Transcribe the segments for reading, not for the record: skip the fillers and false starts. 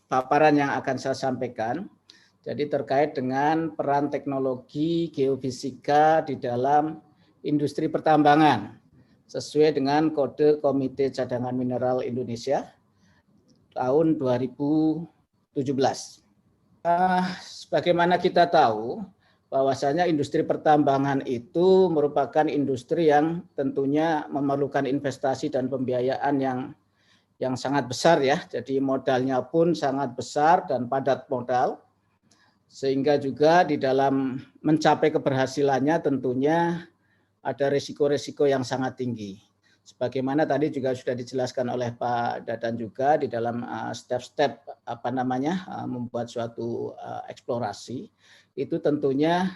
paparan yang akan saya sampaikan. Jadi terkait dengan peran teknologi geofisika di dalam industri pertambangan sesuai dengan kode Komite Cadangan Mineral Indonesia tahun 2017. Sebagaimana kita tahu bahwasanya industri pertambangan itu merupakan industri yang tentunya memerlukan investasi dan pembiayaan yang sangat besar ya. Jadi modalnya pun sangat besar dan padat modal. Sehingga juga di dalam mencapai keberhasilannya tentunya ada risiko-risiko yang sangat tinggi. Sebagaimana tadi juga sudah dijelaskan oleh Pak Dadan juga di dalam step-step membuat suatu eksplorasi, itu tentunya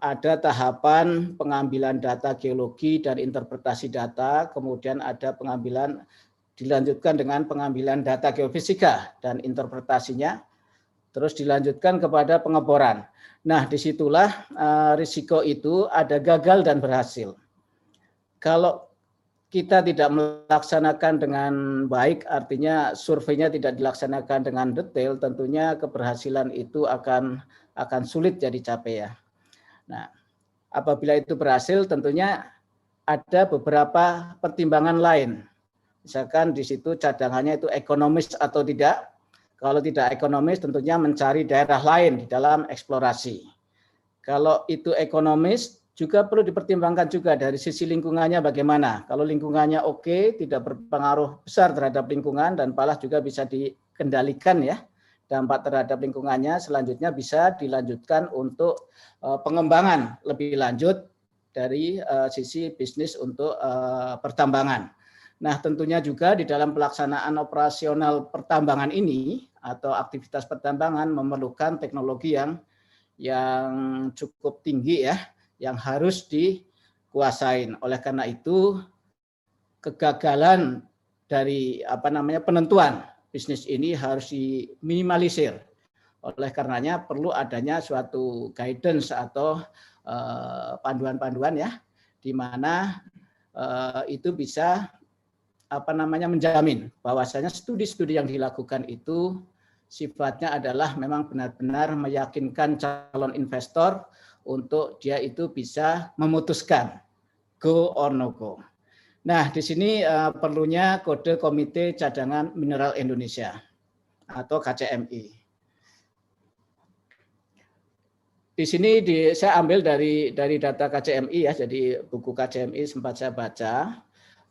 ada tahapan pengambilan data geologi dan interpretasi data, kemudian ada pengambilan dilanjutkan dengan pengambilan data geofisika dan interpretasinya, terus dilanjutkan kepada pengeboran. Nah, disitulah risiko itu ada gagal dan berhasil. Kalau kita tidak melaksanakan dengan baik, artinya surveinya tidak dilaksanakan dengan detail, tentunya keberhasilan itu akan sulit jadi capai ya. Nah, apabila itu berhasil, tentunya ada beberapa pertimbangan lain. Misalkan di situ cadangannya itu ekonomis atau tidak. Kalau tidak ekonomis, tentunya mencari daerah lain di dalam eksplorasi. Kalau itu ekonomis, juga perlu dipertimbangkan juga dari sisi lingkungannya bagaimana. Kalau lingkungannya oke, tidak berpengaruh besar terhadap lingkungan dan malah juga bisa dikendalikan ya dampak terhadap lingkungannya, selanjutnya bisa dilanjutkan untuk pengembangan lebih lanjut dari sisi bisnis untuk pertambangan. Nah, tentunya juga di dalam pelaksanaan operasional pertambangan ini atau aktivitas pertambangan memerlukan teknologi yang cukup tinggi ya, yang harus dikuasain. Oleh karena itu, kegagalan dari penentuan bisnis ini harus diminimalisir. Oleh karenanya perlu adanya suatu guidance atau panduan-panduan ya, di mana itu bisa menjamin bahwasanya studi-studi yang dilakukan itu sifatnya adalah memang benar-benar meyakinkan calon investor untuk dia itu bisa memutuskan go or no go. Nah, di sini perlunya kode Komite Cadangan Mineral Indonesia atau KCMI. Di sini saya ambil dari data KCMI ya, jadi buku KCMI sempat saya baca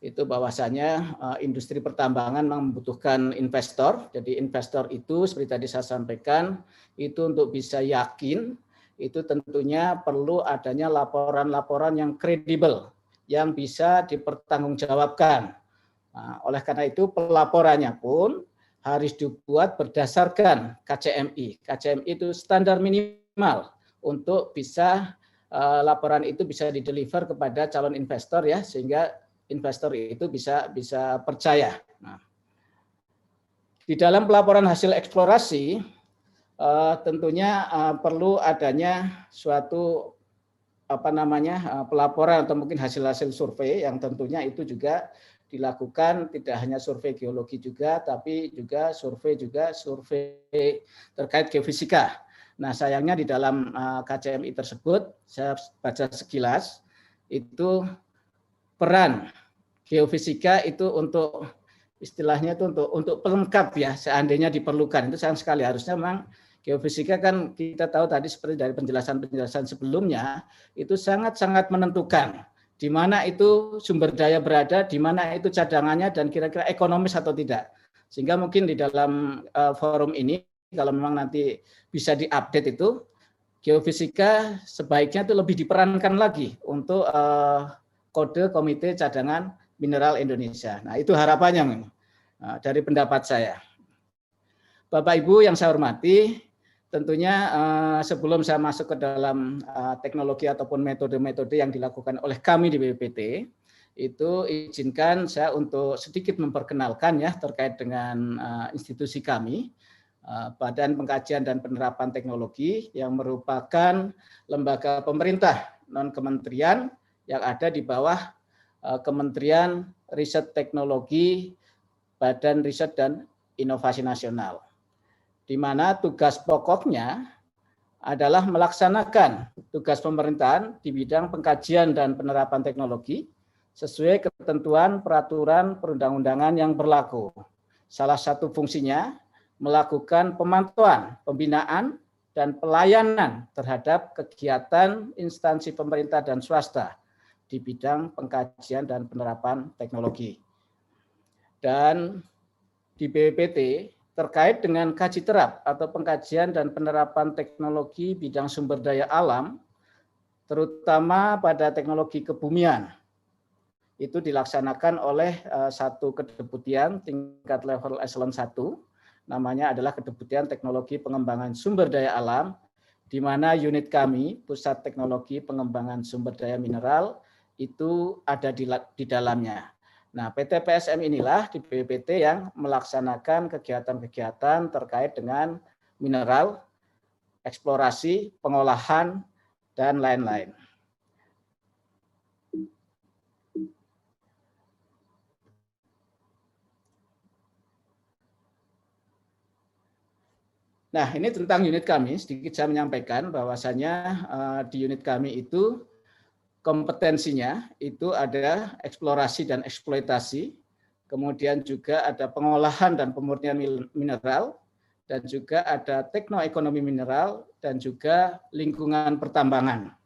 itu bahwasanya industri pertambangan membutuhkan investor. Jadi investor itu seperti tadi saya sampaikan itu untuk bisa yakin itu tentunya perlu adanya laporan-laporan yang kredibel, yang bisa dipertanggungjawabkan. Nah, oleh karena itu pelaporannya pun harus dibuat berdasarkan KCMI. KCMI itu standar minimal untuk bisa laporan itu bisa dideliver kepada calon investor ya, sehingga investor itu bisa percaya. Nah, di dalam pelaporan hasil eksplorasi tentunya perlu adanya suatu pelaporan atau mungkin hasil-hasil survei yang tentunya itu juga dilakukan tidak hanya survei geologi juga, tapi juga survei terkait geofisika. Nah, sayangnya di dalam KCMI tersebut saya baca sekilas itu peran geofisika itu untuk istilahnya itu untuk pelengkap ya, seandainya diperlukan. Itu sayang sekali, harusnya memang geofisika kan kita tahu tadi seperti dari penjelasan sebelumnya itu sangat-sangat menentukan di mana itu sumber daya berada, di mana itu cadangannya dan kira-kira ekonomis atau tidak. Sehingga mungkin di dalam forum ini kalau memang nanti bisa diupdate itu geofisika sebaiknya itu lebih diperankan lagi untuk kode Komite Cadangan Mineral Indonesia. Nah, itu harapannya dari pendapat saya. Bapak Ibu yang saya hormati, tentunya sebelum saya masuk ke dalam teknologi ataupun metode-metode yang dilakukan oleh kami di BPPT, itu izinkan saya untuk sedikit memperkenalkan ya terkait dengan institusi kami, Badan Pengkajian dan Penerapan Teknologi, yang merupakan lembaga pemerintah non-kementerian yang ada di bawah Kementerian Riset Teknologi, Badan Riset dan Inovasi Nasional, di mana tugas pokoknya adalah melaksanakan tugas pemerintahan di bidang pengkajian dan penerapan teknologi sesuai ketentuan peraturan perundang-undangan yang berlaku. Salah satu fungsinya melakukan pemantauan, pembinaan, dan pelayanan terhadap kegiatan instansi pemerintah dan swasta di bidang pengkajian dan penerapan teknologi. Dan di BPPT terkait dengan kaji terap atau pengkajian dan penerapan teknologi bidang sumber daya alam, terutama pada teknologi kebumian, itu dilaksanakan oleh satu kedeputian tingkat level eselon 1, namanya adalah Kedeputian Teknologi Pengembangan Sumber Daya Alam, di mana unit kami, Pusat Teknologi Pengembangan Sumber Daya Mineral, itu ada di dalamnya. Nah, PT PSM inilah di BPPT yang melaksanakan kegiatan-kegiatan terkait dengan mineral, eksplorasi, pengolahan, dan lain-lain. Nah, ini tentang unit kami. Sedikit saya menyampaikan bahwasanya di unit kami itu kompetensinya itu ada eksplorasi dan eksploitasi, kemudian juga ada pengolahan dan pemurnian mineral, dan juga ada teknoekonomi mineral, dan juga lingkungan pertambangan.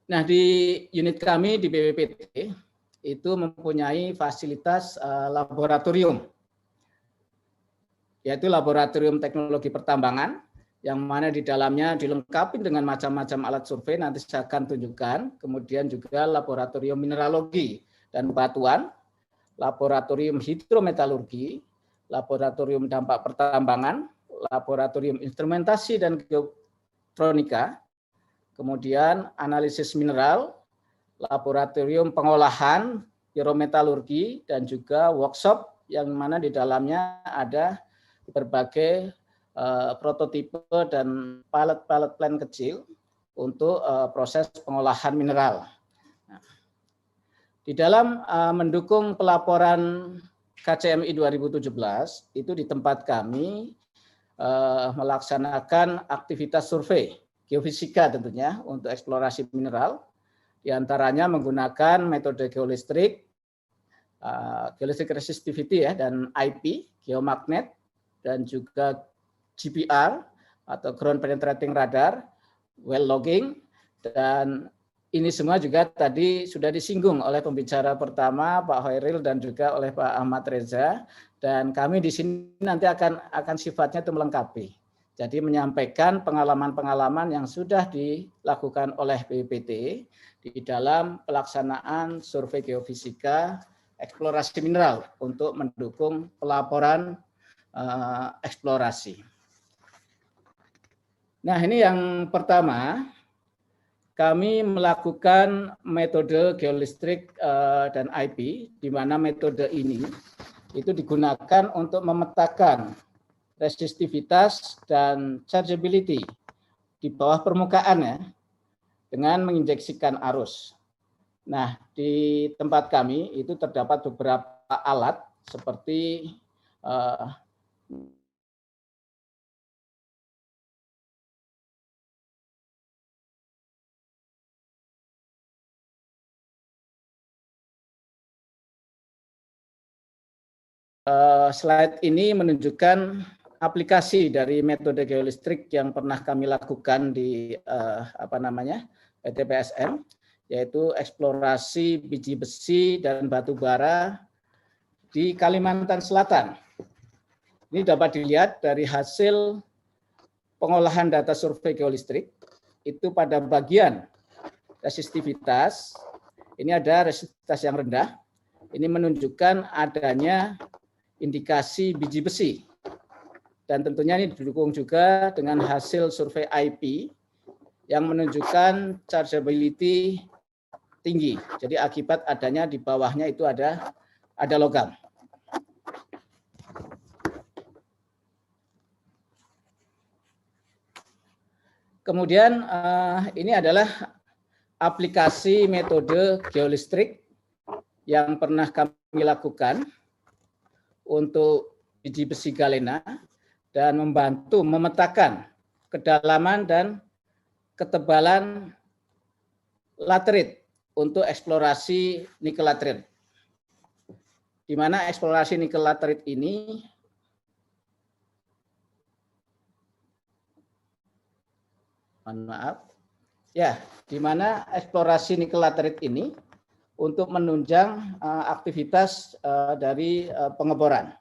Nah, di unit kami di BPPT itu mempunyai fasilitas laboratorium, yaitu Laboratorium Teknologi Pertambangan, yang mana di dalamnya dilengkapi dengan macam-macam alat survei, nanti saya akan tunjukkan. Kemudian juga Laboratorium Mineralogi dan Batuan, Laboratorium Hidrometalurgi, Laboratorium Dampak Pertambangan, Laboratorium Instrumentasi dan Geotronika, kemudian Analisis Mineral, Laboratorium Pengolahan, Pyrometalurgi, dan juga workshop yang mana di dalamnya ada berbagai prototipe dan pilot plan kecil untuk proses pengolahan mineral. Nah, di dalam mendukung pelaporan KCMI 2017 itu di tempat kami melaksanakan aktivitas survei geofisika tentunya untuk eksplorasi mineral, diantaranya menggunakan metode geolistrik, geolistrik resistivity ya, dan IP, geomagnet, dan juga GPR atau ground penetrating radar, well logging, dan ini semua juga tadi sudah disinggung oleh pembicara pertama Pak Hoiril dan juga oleh Pak Ahmad Reza, dan kami di sini nanti akan sifatnya itu melengkapi. Jadi menyampaikan pengalaman-pengalaman yang sudah dilakukan oleh BPPT di dalam pelaksanaan survei geofisika eksplorasi mineral untuk mendukung pelaporan eksplorasi. Nah, ini yang pertama, kami melakukan metode geolistrik dan IP, di mana metode ini itu digunakan untuk memetakan resistivitas dan chargeability di bawah permukaan ya, dengan menginjeksikan arus. Nah, di tempat kami itu terdapat beberapa alat seperti slide ini menunjukkan aplikasi dari metode geolistrik yang pernah kami lakukan di PT PSM, yaitu eksplorasi biji besi dan batu bara di Kalimantan Selatan. Ini dapat dilihat dari hasil pengolahan data survei geolistrik, itu pada bagian resistivitas, ini ada resistivitas yang rendah, ini menunjukkan adanya indikasi biji besi. Dan tentunya ini didukung juga dengan hasil survei IP yang menunjukkan chargeability tinggi. Jadi akibat adanya di bawahnya itu ada logam. Kemudian ini adalah aplikasi metode geolistrik yang pernah kami lakukan untuk biji besi galena dan membantu memetakan kedalaman dan ketebalan laterit untuk eksplorasi nikel laterit. Di mana eksplorasi nikel laterit ini di mana eksplorasi nikel laterit ini untuk menunjang aktivitas dari pengeboran.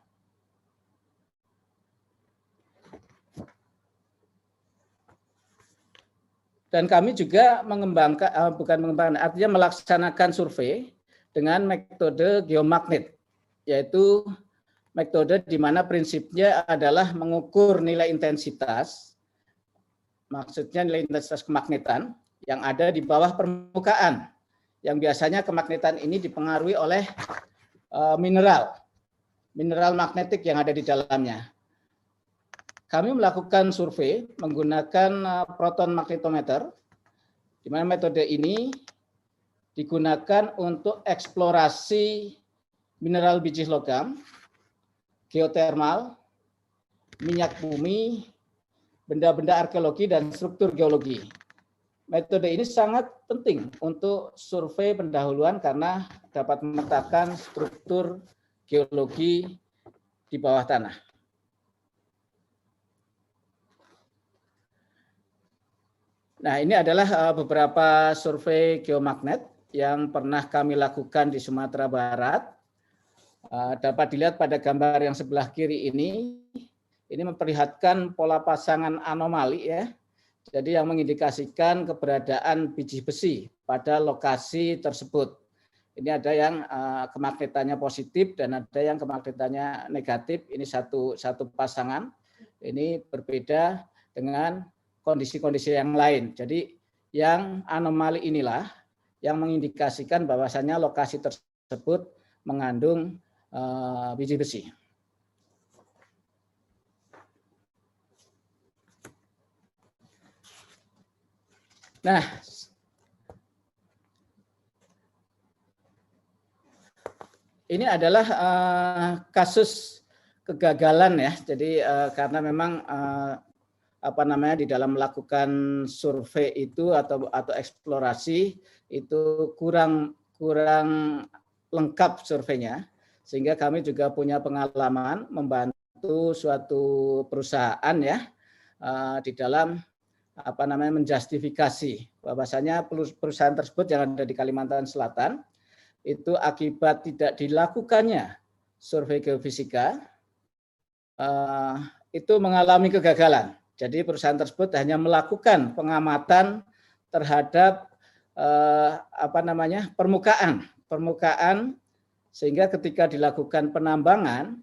Dan kami juga artinya melaksanakan survei dengan metode geomagnet, yaitu metode di mana prinsipnya adalah mengukur nilai intensitas, maksudnya nilai intensitas kemagnetan yang ada di bawah permukaan, yang biasanya kemagnetan ini dipengaruhi oleh mineral magnetik yang ada di dalamnya. Kami melakukan survei menggunakan proton magnetometer, di mana metode ini digunakan untuk eksplorasi mineral biji logam, geotermal, minyak bumi, benda-benda arkeologi, dan struktur geologi. Metode ini sangat penting untuk survei pendahuluan karena dapat memetakan struktur geologi di bawah tanah. Nah, ini adalah beberapa survei geomagnet yang pernah kami lakukan di Sumatera Barat. Dapat dilihat pada gambar yang sebelah kiri ini memperlihatkan pola pasangan anomali ya. Jadi yang mengindikasikan keberadaan biji besi pada lokasi tersebut. Ini ada yang kemagnetannya positif dan ada yang kemagnetannya negatif. Ini satu pasangan. Ini berbeda dengan kondisi-kondisi yang lain. Jadi yang anomali inilah yang mengindikasikan bahwasannya lokasi tersebut mengandung biji besi. Nah, ini adalah kasus kegagalan ya. Jadi karena memang di dalam melakukan survei itu atau eksplorasi itu kurang lengkap surveinya, sehingga kami juga punya pengalaman membantu suatu perusahaan ya di dalam menjustifikasi bahwasanya perusahaan tersebut yang ada di Kalimantan Selatan itu akibat tidak dilakukannya survei geofisika itu mengalami kegagalan. Jadi perusahaan tersebut hanya melakukan pengamatan terhadap permukaan sehingga ketika dilakukan penambangan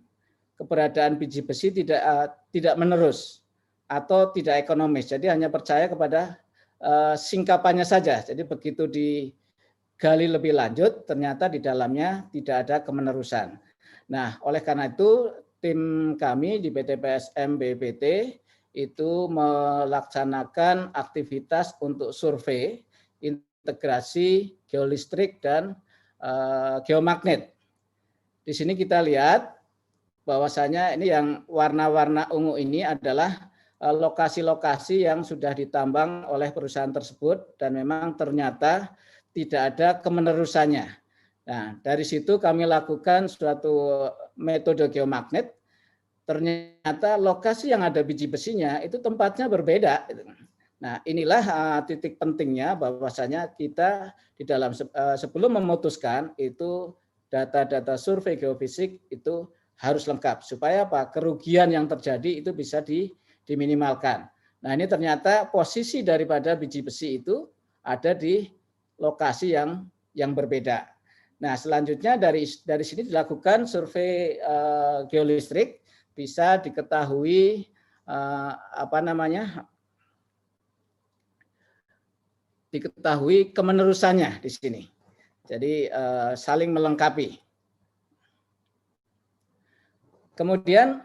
keberadaan biji besi tidak menerus atau tidak ekonomis. Jadi hanya percaya kepada singkapannya saja. Jadi begitu digali lebih lanjut ternyata di dalamnya tidak ada kemenerusan. Nah, oleh karena itu tim kami di PT PSM BPT itu melaksanakan aktivitas untuk survei, integrasi geolistrik dan geomagnet. Di sini kita lihat bahwasanya ini yang warna-warna ungu ini adalah lokasi-lokasi yang sudah ditambang oleh perusahaan tersebut dan memang ternyata tidak ada kemenerusannya. Nah, dari situ kami lakukan suatu metode geomagnet. Ternyata lokasi yang ada biji besinya itu tempatnya berbeda. Nah, inilah titik pentingnya bahwasanya kita di dalam sebelum memutuskan itu data-data survei geofisik itu harus lengkap supaya kerugian yang terjadi itu bisa diminimalkan. Nah, ini ternyata posisi daripada biji besi itu ada di lokasi yang berbeda. Nah, selanjutnya dari sini dilakukan survei geolistrik. Bisa diketahui diketahui kemenerusannya di sini. Jadi saling melengkapi. Kemudian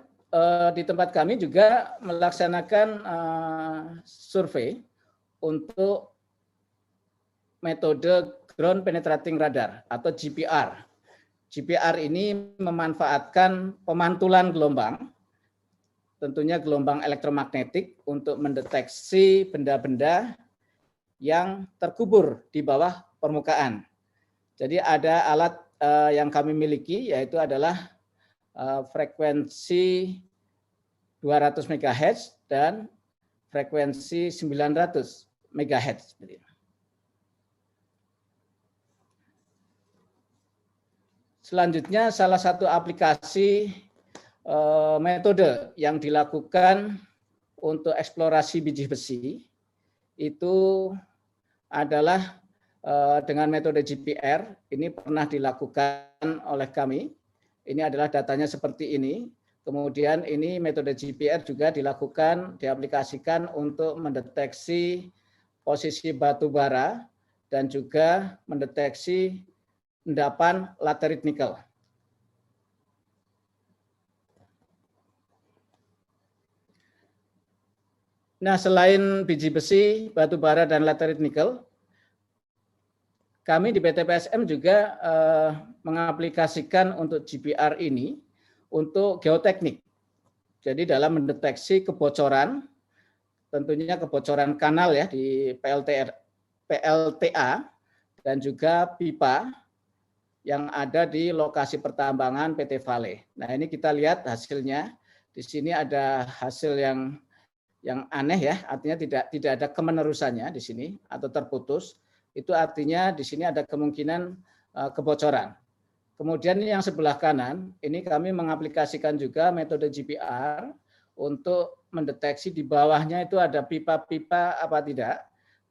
di tempat kami juga melaksanakan survei untuk metode ground penetrating radar atau GPR. GPR ini memanfaatkan pemantulan gelombang, tentunya gelombang elektromagnetik untuk mendeteksi benda-benda yang terkubur di bawah permukaan. Jadi ada alat yang kami miliki, yaitu adalah frekuensi 200 MHz dan frekuensi 900 MHz. Selanjutnya, salah satu aplikasi metode yang dilakukan untuk eksplorasi biji besi itu adalah dengan metode GPR. Ini pernah dilakukan oleh kami. Ini adalah datanya seperti ini. Kemudian ini metode GPR juga diaplikasikan untuk mendeteksi posisi batu bara dan juga mendeteksi endapan laterit nikel. Nah, selain biji besi, batu bara, dan laterit nikel, kami di PT PSM juga mengaplikasikan untuk GPR ini untuk geoteknik. Jadi dalam mendeteksi kebocoran, tentunya kebocoran kanal ya di PLTA dan juga pipa yang ada di lokasi pertambangan PT Vale. Nah, ini kita lihat hasilnya. Di sini ada hasil yang aneh ya, artinya tidak ada kemenerusannya di sini atau terputus. Itu artinya di sini ada kemungkinan kebocoran. Kemudian yang sebelah kanan, ini kami mengaplikasikan juga metode GPR untuk mendeteksi di bawahnya itu ada pipa-pipa apa tidak.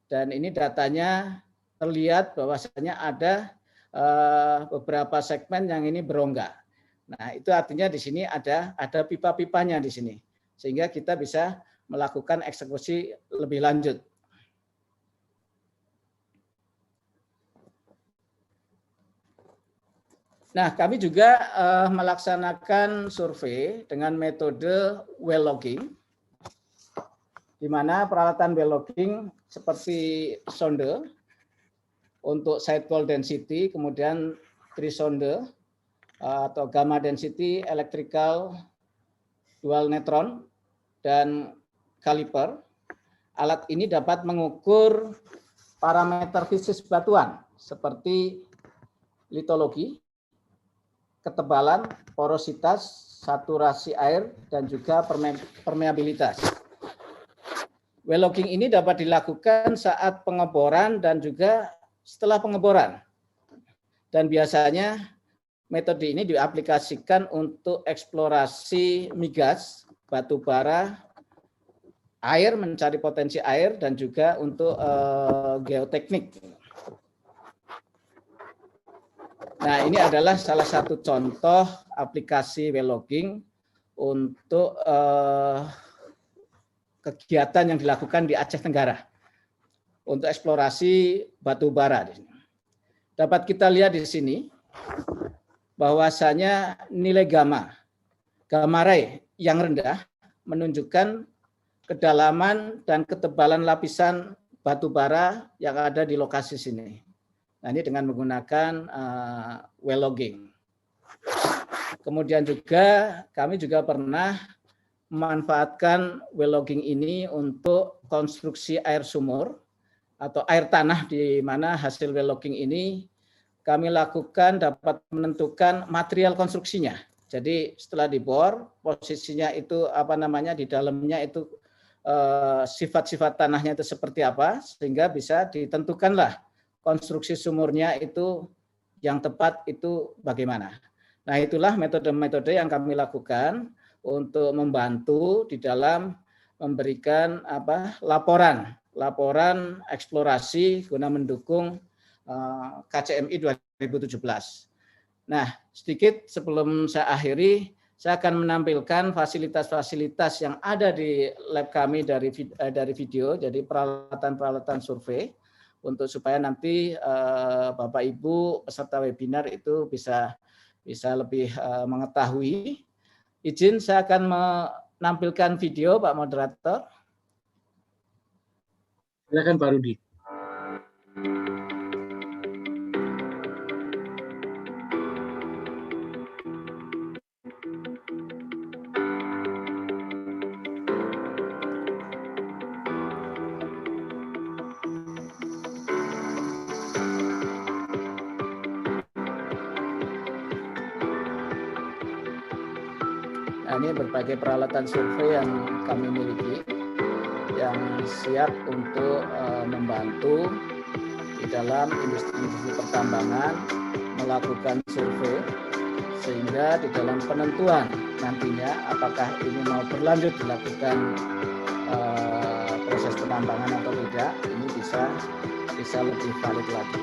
Dan ini datanya terlihat bahwasanya ada beberapa segmen yang ini berongga. Nah, itu artinya di sini ada pipa-pipanya di sini, sehingga kita bisa melakukan eksekusi lebih lanjut. Nah, kami juga melaksanakan survei dengan metode well logging, di mana peralatan well logging seperti sonde untuk sidewall density, kemudian trisonde atau gamma density, electrical dual neutron, dan kaliper. Alat ini dapat mengukur parameter fisis batuan seperti litologi, ketebalan, porositas, saturasi air, dan juga permeabilitas. Well logging ini dapat dilakukan saat pengeboran dan juga setelah pengeboran. Dan biasanya metode ini diaplikasikan untuk eksplorasi migas, batu bara, air, mencari potensi air, dan juga untuk geoteknik. Nah, ini adalah salah satu contoh aplikasi well logging untuk kegiatan yang dilakukan di Aceh Tenggara untuk eksplorasi batu bara. Dapat kita lihat di sini bahwasanya nilai gamma ray yang rendah menunjukkan kedalaman dan ketebalan lapisan batu bara yang ada di lokasi sini. Nah, ini dengan menggunakan well logging. Kemudian juga kami juga pernah memanfaatkan well logging ini untuk konstruksi air sumur atau air tanah, di mana hasil well logging ini kami lakukan dapat menentukan material konstruksinya. Jadi setelah dibor, posisinya itu di dalamnya itu sifat-sifat tanahnya itu seperti apa, sehingga bisa ditentukanlah konstruksi sumurnya itu yang tepat itu bagaimana. Nah, itulah metode-metode yang kami lakukan untuk membantu di dalam memberikan laporan eksplorasi guna mendukung KCMI 2017. Nah, sedikit sebelum saya akhiri, saya akan menampilkan fasilitas-fasilitas yang ada di lab kami dari video, jadi peralatan-peralatan survei, untuk supaya nanti Bapak Ibu peserta webinar itu bisa lebih mengetahui. Izin saya akan menampilkan video, Pak Moderator. Silakan Pak Rudi. ini berbagai peralatan survei yang kami miliki yang siap untuk membantu di dalam industri pertambangan melakukan survei, sehingga di dalam penentuan nantinya apakah ini mau berlanjut dilakukan proses penambangan atau tidak, ini bisa lebih valid lagi.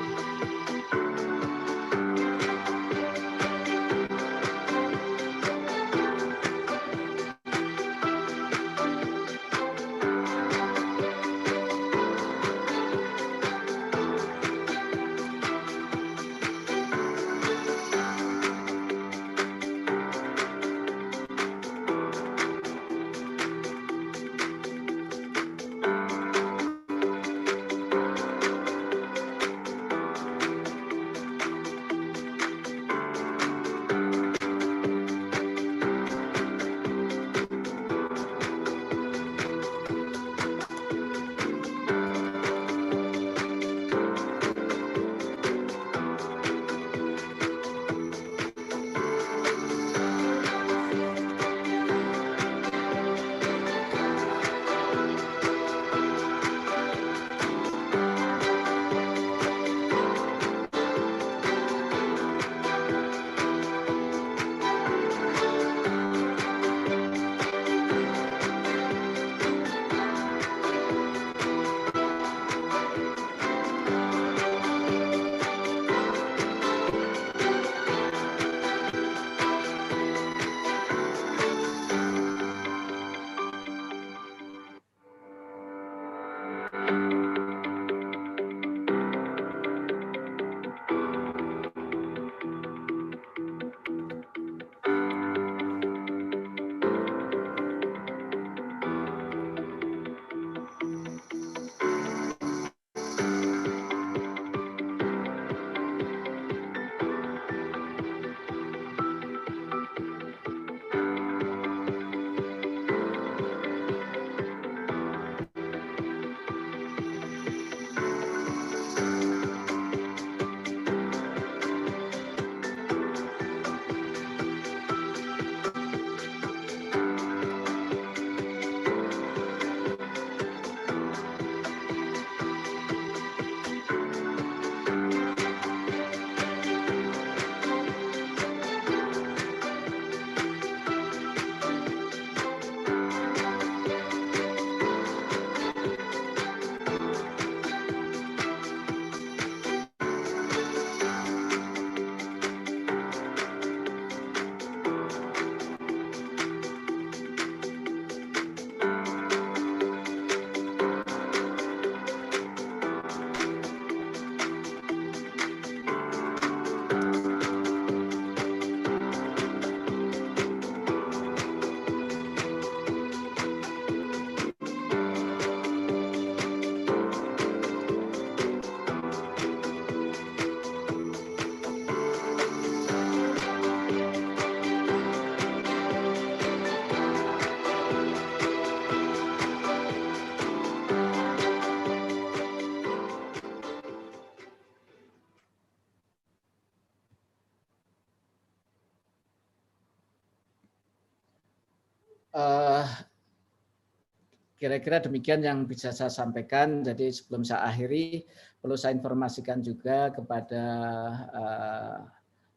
Kira-kira demikian yang bisa saya sampaikan. Jadi sebelum saya akhiri, perlu saya informasikan juga kepada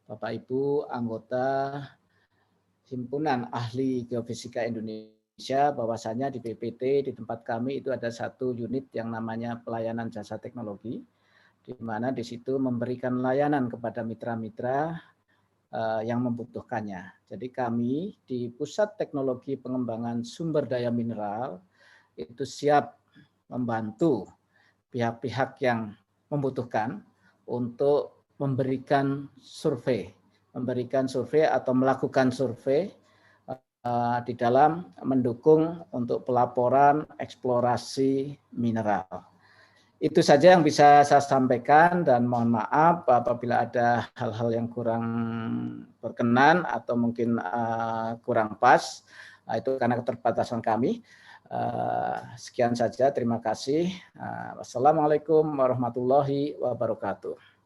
Bapak Ibu anggota Himpunan Ahli Geofisika Indonesia, bahwasanya di BPT di tempat kami itu ada satu unit yang namanya pelayanan jasa teknologi, di mana di situ memberikan layanan kepada mitra-mitra yang membutuhkannya. Jadi kami di Pusat Teknologi Pengembangan Sumber Daya Mineral itu siap membantu pihak-pihak yang membutuhkan untuk memberikan survei atau melakukan survei di dalam mendukung untuk pelaporan eksplorasi mineral. Itu saja yang bisa saya sampaikan, dan mohon maaf apabila ada hal-hal yang kurang berkenan atau mungkin kurang pas, itu karena keterbatasan kami. Sekian saja, terima kasih. Wassalamualaikum warahmatullahi wabarakatuh.